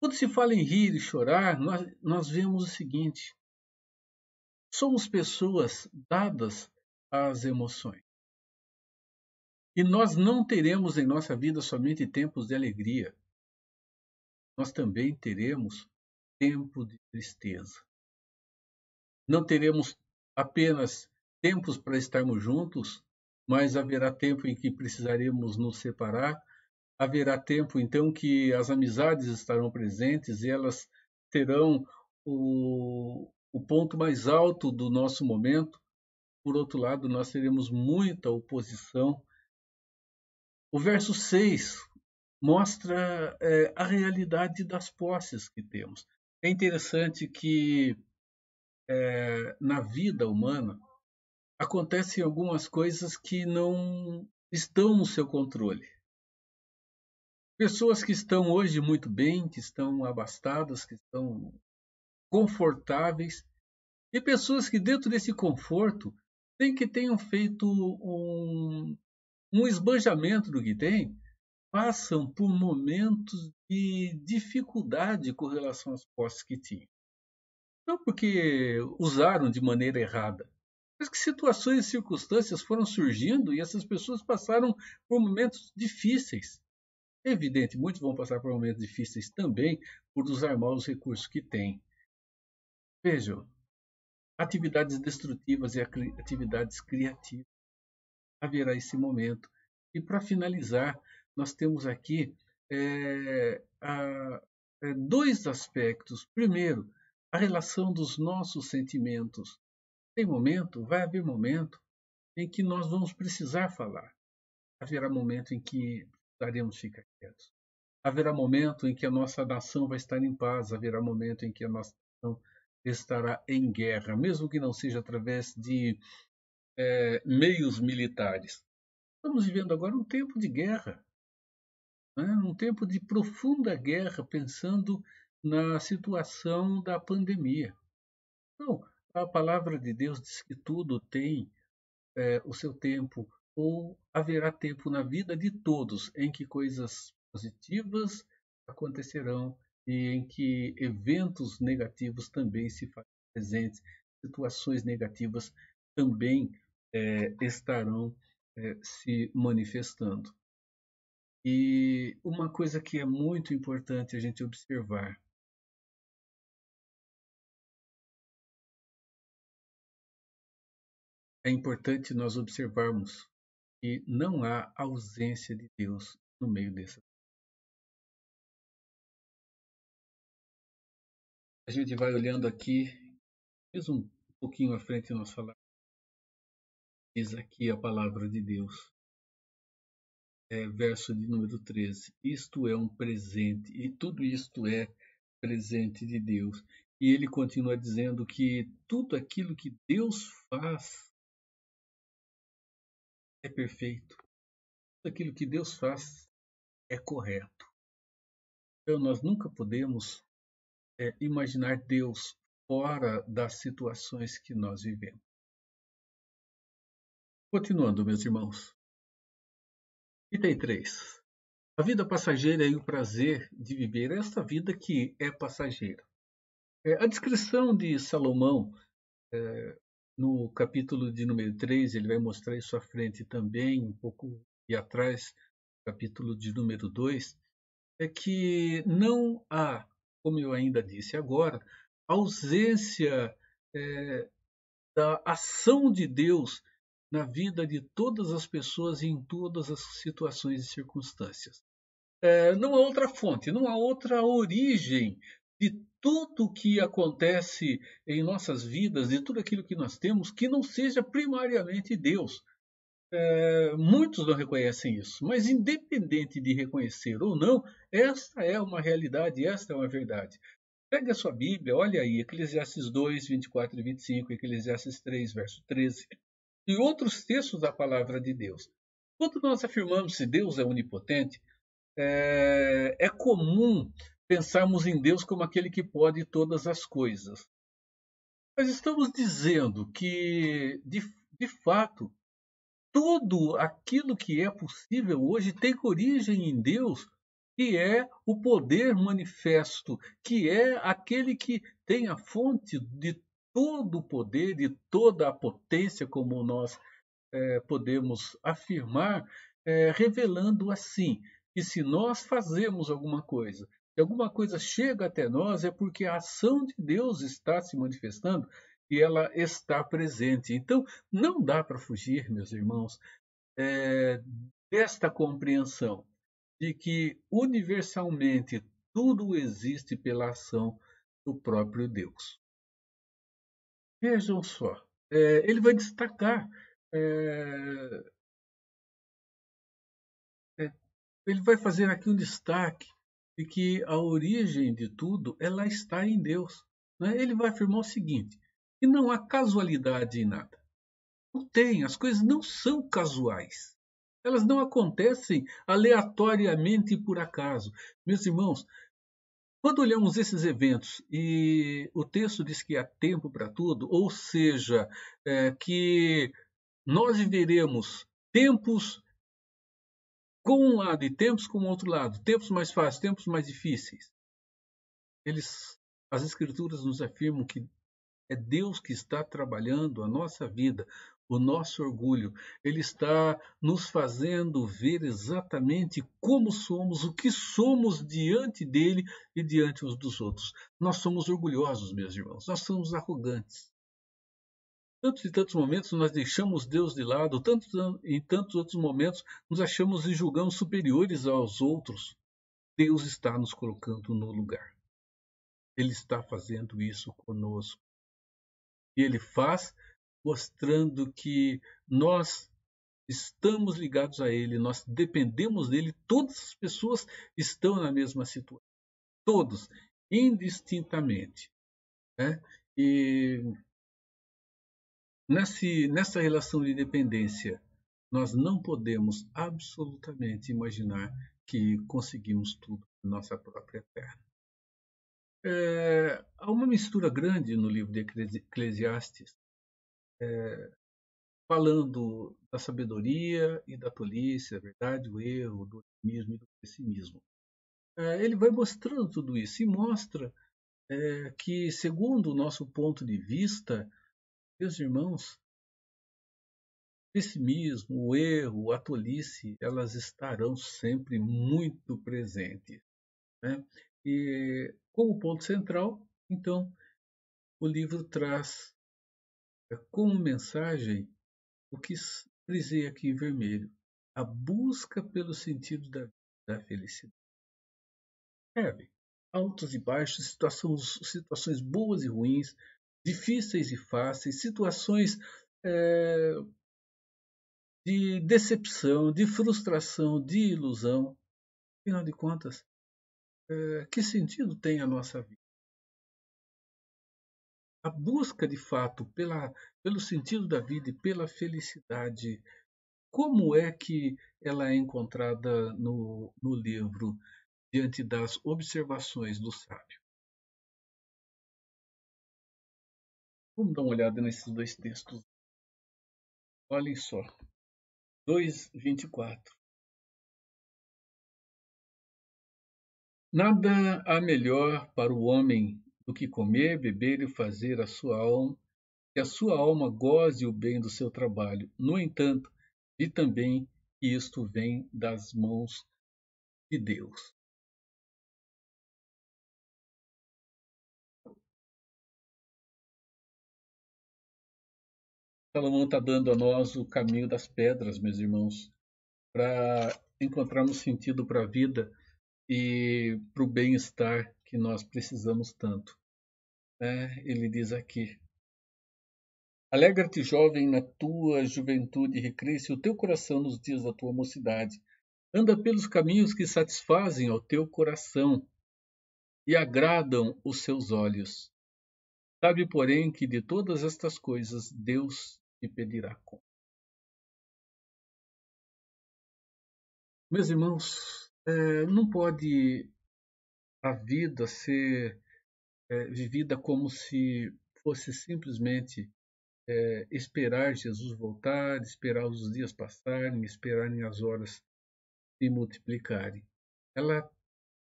[SPEAKER 1] Quando se fala em rir e chorar, nós vemos o seguinte: somos pessoas dadas às emoções. E nós não teremos em nossa vida somente tempos de alegria. Nós também teremos tempo de tristeza. Não teremos apenas tempos para estarmos juntos, mas haverá tempo em que precisaremos nos separar. Haverá tempo, então, que as amizades estarão presentes e elas terão o ponto mais alto do nosso momento. Por outro lado, nós teremos muita oposição. O verso 6 mostra a realidade das posses que temos. É interessante que na vida humana acontecem algumas coisas que não estão no seu controle. Pessoas que estão hoje muito bem, que estão abastadas, que estão confortáveis, e pessoas que dentro desse conforto tenham feito um esbanjamento do que têm, passam por momentos de dificuldade com relação às posses que tinham. Não porque usaram de maneira errada, mas que situações e circunstâncias foram surgindo e essas pessoas passaram por momentos difíceis. É evidente, muitos vão passar por momentos difíceis também por usar mal os recursos que têm. Vejam, atividades destrutivas e atividades criativas. Haverá esse momento. E para finalizar, nós temos aqui dois aspectos. Primeiro, a relação dos nossos sentimentos. Vai haver momento em que nós vamos precisar falar. haverá momento em que precisaremos ficar quietos. Haverá momento em que a nossa nação vai estar em paz, haverá momento em que a nossa nação estará em guerra, mesmo que não seja através de meios militares. Estamos vivendo agora um tempo de guerra, né? Um tempo de profunda guerra, pensando na situação da pandemia. Então, a palavra de Deus diz que tudo tem o seu tempo, ou haverá tempo na vida de todos em que coisas positivas acontecerão e em que eventos negativos também se fazem presentes, situações negativas também estarão se manifestando. E uma coisa que é muito importante a gente observar, é importante nós observarmos que não há ausência de Deus no meio dessa. A gente vai olhando aqui, mesmo um pouquinho à frente nós falamos, diz aqui a palavra de Deus, verso de número 13. Isto é um presente, e tudo isto é presente de Deus. E ele continua dizendo que tudo aquilo que Deus faz é perfeito. Tudo aquilo que Deus faz é correto. Então nós nunca podemos imaginar Deus fora das situações que nós vivemos. Continuando, meus irmãos. Item 3. A vida passageira e o prazer de viver esta vida que é passageira. A descrição de Salomão, no capítulo de número 3, ele vai mostrar isso à frente também, um pouco e atrás, capítulo de número 2, é que não há, como eu ainda disse agora, ausência da ação de Deus na vida de todas as pessoas e em todas as situações e circunstâncias. Não há outra fonte, não há outra origem de tudo que acontece em nossas vidas, de tudo aquilo que nós temos, que não seja primariamente Deus. Muitos não reconhecem isso, mas independente de reconhecer ou não, esta é uma realidade, esta é uma verdade. Pegue a sua Bíblia, olha aí, Eclesiastes 2, 24 e 25, Eclesiastes 3, verso 13, e outros textos da palavra de Deus. Quando nós afirmamos que Deus é onipotente, é comum pensarmos em Deus como aquele que pode todas as coisas. Mas estamos dizendo que, de fato, tudo aquilo que é possível hoje tem origem em Deus, que é o poder manifesto, que é aquele que tem a fonte de todo o poder, de toda a potência, como nós podemos afirmar, revelando assim que se nós fazemos alguma coisa, se alguma coisa chega até nós, é porque a ação de Deus está se manifestando e ela está presente. Então, não dá para fugir, meus irmãos, desta compreensão de que universalmente tudo existe pela ação do próprio Deus. Vejam só, ele vai destacar é, ele vai fazer aqui um destaque de que a origem de tudo ela está em Deus. Né? Ele vai afirmar o seguinte: que não há casualidade em nada. Não tem, as coisas não são casuais. Elas não acontecem aleatoriamente e por acaso. Meus irmãos, quando olhamos esses eventos e o texto diz que há tempo para tudo, ou seja, que nós viveremos tempos com um lado e tempos com o outro lado, tempos mais fáceis, tempos mais difíceis. As escrituras nos afirmam que é Deus que está trabalhando a nossa vida, o nosso orgulho. Ele está nos fazendo ver exatamente como somos, o que somos diante dele e diante uns dos outros. Nós somos orgulhosos, meus irmãos, nós somos arrogantes. Tantos e tantos momentos nós deixamos Deus de lado, em tantos outros momentos nos achamos e julgamos superiores aos outros. Deus está nos colocando no lugar. Ele está fazendo isso conosco. E ele faz mostrando que nós estamos ligados a Ele, nós dependemos dele, todas as pessoas estão na mesma situação, todos, indistintamente. Né? E nessa relação de dependência, nós não podemos absolutamente imaginar que conseguimos tudo na nossa própria terra. Há uma mistura grande no livro de Eclesiastes, falando da sabedoria e da tolice, da verdade, do erro, do otimismo e do pessimismo. Ele vai mostrando tudo isso e mostra que, segundo o nosso ponto de vista, meus irmãos, o pessimismo, o erro, a tolice, elas estarão sempre muito presentes. Né? E como ponto central, então, o livro traz como mensagem o que frisei aqui em vermelho, a busca pelo sentido da felicidade. Altos e baixos, situações boas e ruins, difíceis e fáceis, situações de decepção, de frustração, de ilusão. Afinal de contas, que sentido tem a nossa vida? A busca, de fato, pelo sentido da vida e pela felicidade, como é que ela é encontrada no livro, diante das observações do sábio? Vamos dar uma olhada nesses dois textos. Olhem só. 2:24. Nada há melhor para o homem do que comer, beber e fazer que a sua alma goze o bem do seu trabalho. No entanto, vi também que isto vem das mãos de Deus. Salomão está dando a nós o caminho das pedras, meus irmãos, para encontrarmos sentido para a vida e para o bem-estar que nós precisamos tanto. Ele diz aqui: alegra-te, jovem, na tua juventude, e recria-se o teu coração nos dias da tua mocidade. Anda pelos caminhos que satisfazem ao teu coração e agradam os seus olhos. Sabe, porém, que de todas estas coisas Deus te pedirá conta. Meus irmãos, não pode a vida ser vivida como se fosse simplesmente esperar Jesus voltar, esperar os dias passarem, esperarem as horas se multiplicarem. Ela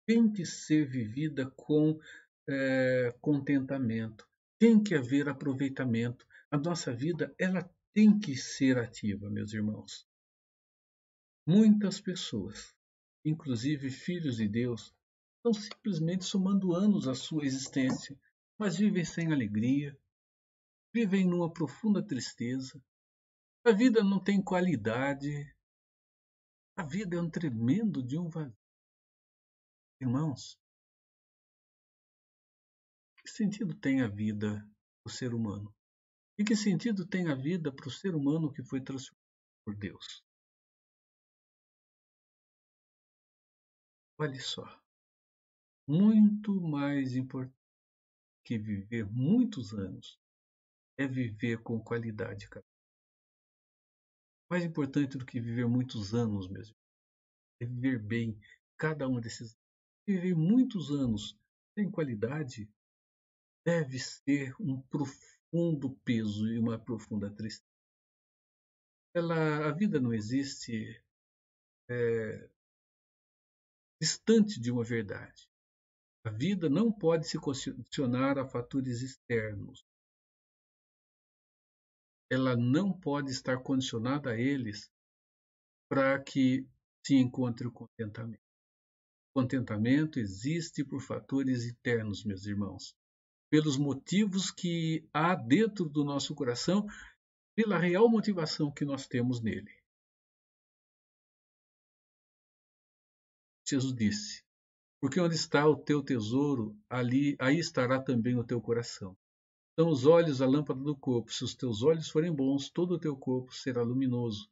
[SPEAKER 1] tem que ser vivida com contentamento, tem que haver aproveitamento. A nossa vida ela tem que ser ativa, meus irmãos. Muitas pessoas, inclusive filhos de Deus, estão simplesmente somando anos à sua existência, mas vivem sem alegria, vivem numa profunda tristeza. A vida não tem qualidade. A vida é um tremendo de um vazio. Irmãos, que sentido tem a vida para o ser humano? E que sentido tem a vida para o ser humano que foi transformado por Deus? Olha só, muito mais importante que viver muitos anos é viver com qualidade. Mais importante do que viver muitos anos mesmo, é viver bem cada um desses anos. Viver muitos anos sem qualidade deve ser um profundo peso e uma profunda tristeza. A vida não existe distante de uma verdade. A vida não pode se condicionar a fatores externos. Ela não pode estar condicionada a eles para que se encontre o contentamento. O contentamento existe por fatores internos, meus irmãos, pelos motivos que há dentro do nosso coração, pela real motivação que nós temos nele. Jesus disse: porque onde está o teu tesouro, aí estará também o teu coração. São os olhos a lâmpada do corpo. Se os teus olhos forem bons, todo o teu corpo será luminoso.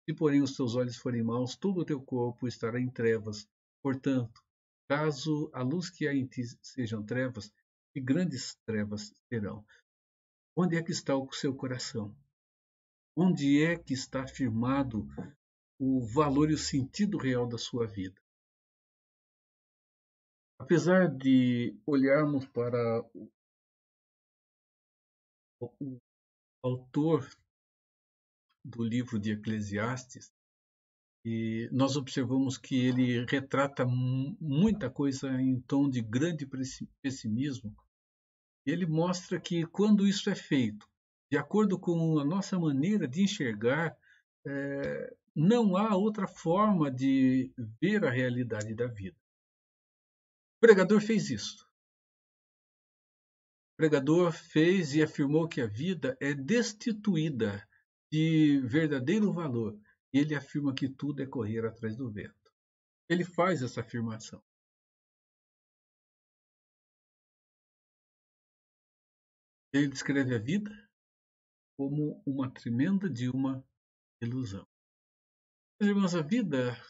[SPEAKER 1] Se, porém, os teus olhos forem maus, todo o teu corpo estará em trevas. Portanto, caso a luz que há em ti sejam trevas, que grandes trevas serão. Onde é que está o seu coração? Onde é que está firmado o valor e o sentido real da sua vida? Apesar de olharmos para o autor do livro de Eclesiastes, e nós observamos que ele retrata muita coisa em tom de grande pessimismo. Ele mostra que quando isso é feito, de acordo com a nossa maneira de enxergar, não há outra forma de ver a realidade da vida. O pregador fez isso. O pregador fez e afirmou que a vida é destituída de verdadeiro valor. E ele afirma que tudo é correr atrás do vento. Ele faz essa afirmação. Ele descreve a vida como uma tremenda de uma ilusão. Meus irmãos, a vida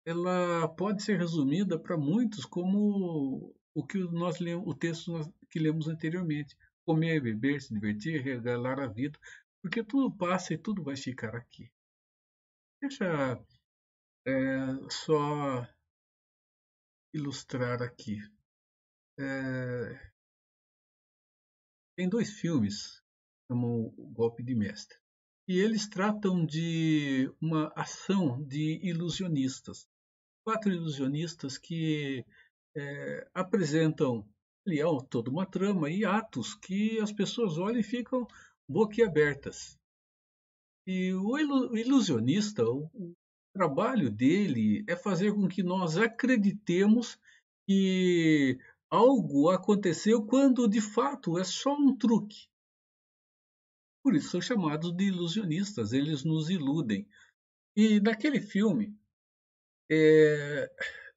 [SPEAKER 1] ela pode ser resumida para muitos como o que nós lemos, o texto que lemos anteriormente: comer, beber, se divertir, regalar a vida, porque tudo passa e tudo vai ficar aqui. Deixa só ilustrar aqui. Tem dois filmes que chamam O Golpe de Mestre. E eles tratam de uma ação de ilusionistas. 4 ilusionistas que apresentam ali toda uma trama e atos que as pessoas olham e ficam boquiabertas. E o ilusionista, o trabalho dele é fazer com que nós acreditemos que algo aconteceu quando de fato é só um truque. Por isso são chamados de ilusionistas, eles nos iludem. E naquele filme,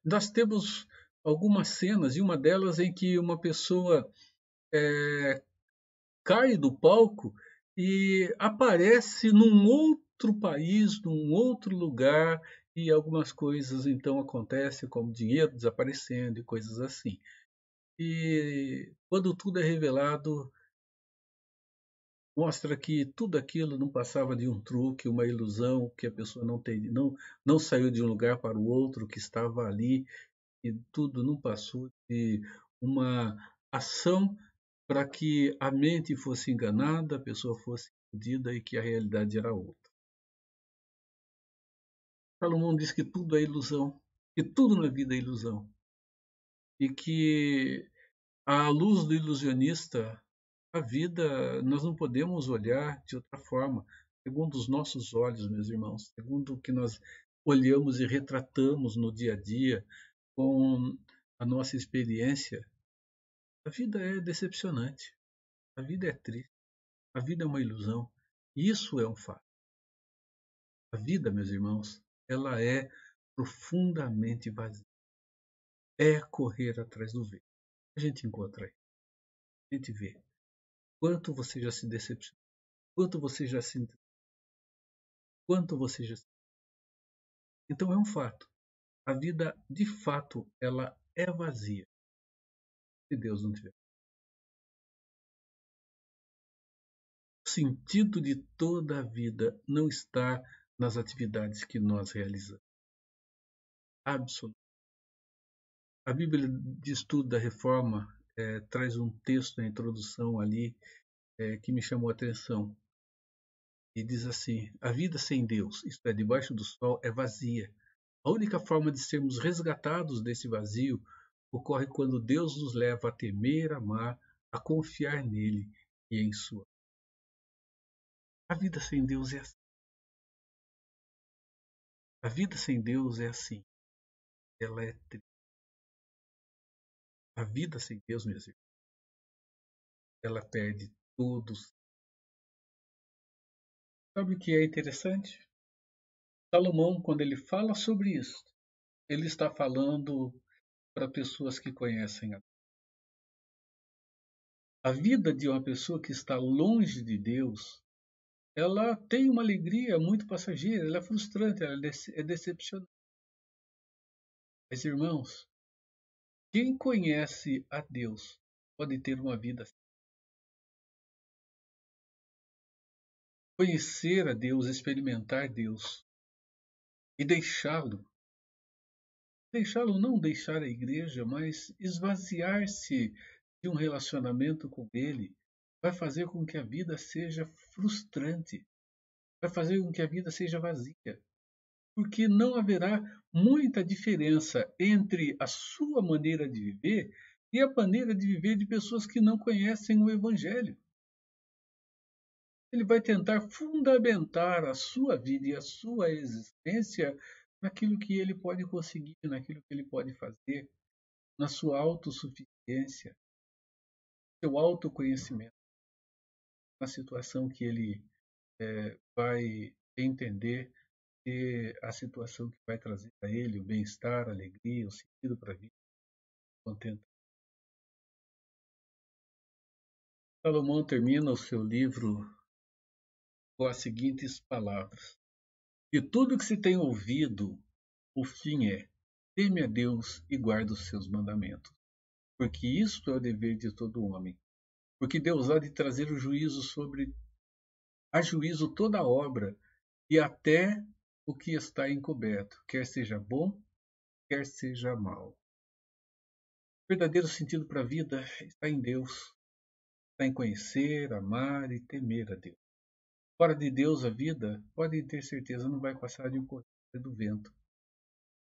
[SPEAKER 1] nós temos algumas cenas, e uma delas em que uma pessoa cai do palco e aparece num outro país, num outro lugar, e algumas coisas então acontecem, como dinheiro desaparecendo e coisas assim. E quando tudo é revelado, mostra que tudo aquilo não passava de um truque, uma ilusão, que a pessoa não saiu de um lugar para o outro, que estava ali, e tudo não passou de uma ação para que a mente fosse enganada, a pessoa fosse iludida e que a realidade era outra. Salomão diz que tudo é ilusão, que tudo na vida é ilusão, e que à luz do ilusionista, a vida nós não podemos olhar de outra forma, segundo os nossos olhos, meus irmãos, segundo o que nós olhamos e retratamos no dia a dia, com a nossa experiência. A vida é decepcionante, a vida é triste, a vida é uma ilusão. Isso é um fato. A vida, meus irmãos, ela é profundamente vazia. É correr atrás do vento. A gente encontra aí, a gente vê quanto você já se decepcionou, quanto você já se quanto você já. Então é um fato. A vida, de fato, ela é vazia. Se Deus não tiver. O sentido de toda a vida não está nas atividades que nós realizamos. Absolutamente. A Bíblia de Estudo da Reforma traz um texto na introdução ali que me chamou a atenção. E diz assim: a vida sem Deus, isto é, debaixo do sol, é vazia. A única forma de sermos resgatados desse vazio ocorre quando Deus nos leva a temer, amar, a confiar nele e em sua. A vida sem Deus é assim. A vida sem Deus é assim. Ela é triste. A vida sem Deus, meus irmãos, ela perde todos. Sabe o que é interessante? Salomão, quando ele fala sobre isso, ele está falando para pessoas que conhecem a Deus. A vida de uma pessoa que está longe de Deus ela tem uma alegria muito passageira, ela é frustrante, ela é decepcionante. Mas, irmãos, quem conhece a Deus pode ter uma vida assim. Conhecer a Deus, experimentar Deus e deixá-lo não deixar a igreja, mas esvaziar-se de um relacionamento com Ele, vai fazer com que a vida seja frustrante, vai fazer com que a vida seja vazia, porque não haverá muita diferença entre a sua maneira de viver e a maneira de viver de pessoas que não conhecem o Evangelho. Ele vai tentar fundamentar a sua vida e a sua existência naquilo que ele pode conseguir, naquilo que ele pode fazer, na sua autossuficiência, seu autoconhecimento, na situação que ele vai entender que a situação que vai trazer a ele o bem-estar, a alegria, o sentido para a vida, o contentamento. Salomão termina o seu livro com as seguintes palavras: "De tudo que se tem ouvido, o fim é: teme a Deus e guarda os seus mandamentos, porque isto é o dever de todo homem. Porque Deus há de trazer o juízo sobre a juízo toda a obra e até o que está encoberto, quer seja bom, quer seja mal." O verdadeiro sentido para a vida está em Deus, está em conhecer, amar e temer a Deus. Fora de Deus, a vida, podem ter certeza, não vai passar de um correr do vento,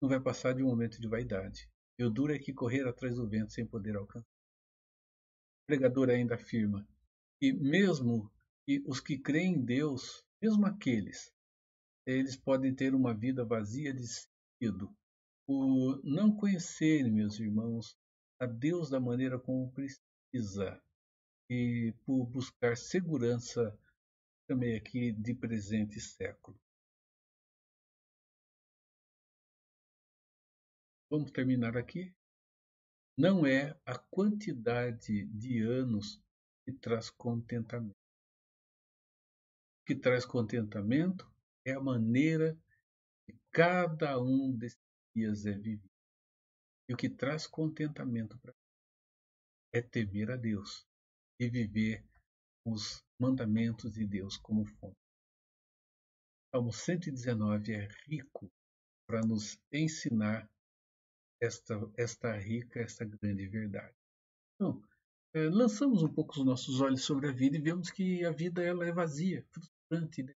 [SPEAKER 1] não vai passar de um momento de vaidade. E o duro é que correr atrás do vento sem poder alcançar. O pregador ainda afirma que mesmo que os que creem em Deus, mesmo aqueles, eles podem ter uma vida vazia de sentido, por não conhecerem, meus irmãos, a Deus da maneira como precisa e por buscar segurança também aqui de presente século. Vamos terminar aqui? Não é a quantidade de anos que traz contentamento. O que traz contentamento é a maneira que cada um desses dias é vivido. E o que traz contentamento para é temer a Deus e viver os mandamentos de Deus como fonte. Salmo 119 é rico para nos ensinar esta grande verdade. Então, lançamos um pouco os nossos olhos sobre a vida e vemos que a vida ela é vazia, frustrante. Né?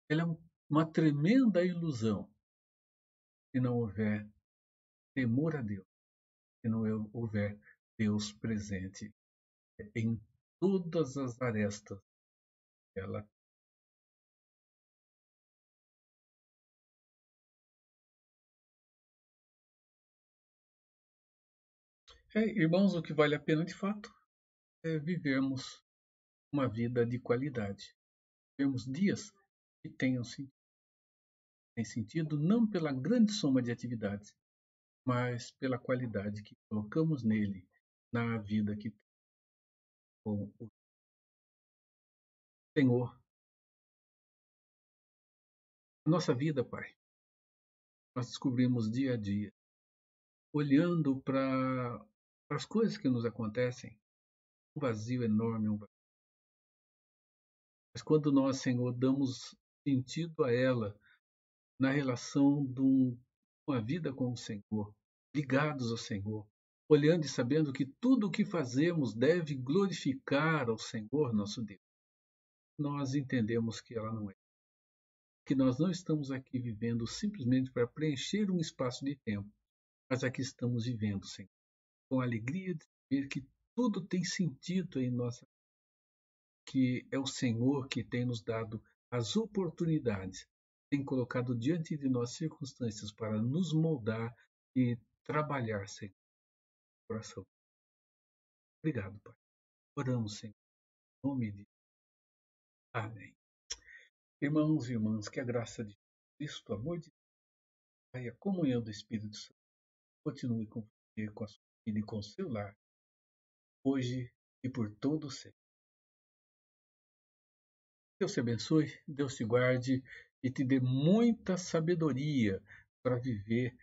[SPEAKER 1] Ela é uma tremenda ilusão se não houver temor a Deus, se não houver Deus presente em todas as arestas dela. Irmãos, o que vale a pena de fato é vivermos uma vida de qualidade. Vivermos dias que tenham sentido. Tem sentido não pela grande soma de atividades, mas pela qualidade que colocamos nele, na vida que temos com o Senhor. A nossa vida, Pai, nós descobrimos dia a dia, olhando para as coisas que nos acontecem, um vazio enorme, um vazio. Mas quando nós, Senhor, damos sentido a ela na relação de uma vida com o Senhor, ligados ao Senhor, olhando e sabendo que tudo o que fazemos deve glorificar ao Senhor nosso Deus, nós entendemos que ela não é. Que nós não estamos aqui vivendo simplesmente para preencher um espaço de tempo, mas aqui estamos vivendo, Senhor, com a alegria de saber que tudo tem sentido em nossa, que é o Senhor que tem nos dado as oportunidades, tem colocado diante de nós circunstâncias para nos moldar e trabalhar, Senhor, no coração. Obrigado, Pai. Oramos, Senhor, em nome de Amém. Irmãos e irmãs, que a graça de Cristo, o amor de Deus e a comunhão do Espírito Santo continue com você, com a sua vida e com o seu lar, hoje e por todo o sempre. Deus te abençoe, Deus te guarde e te dê muita sabedoria para viver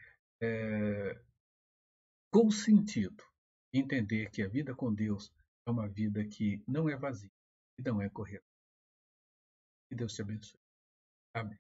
[SPEAKER 1] com sentido. Entender que a vida com Deus é uma vida que não é vazia e não é correta. Que Deus te abençoe. Amém.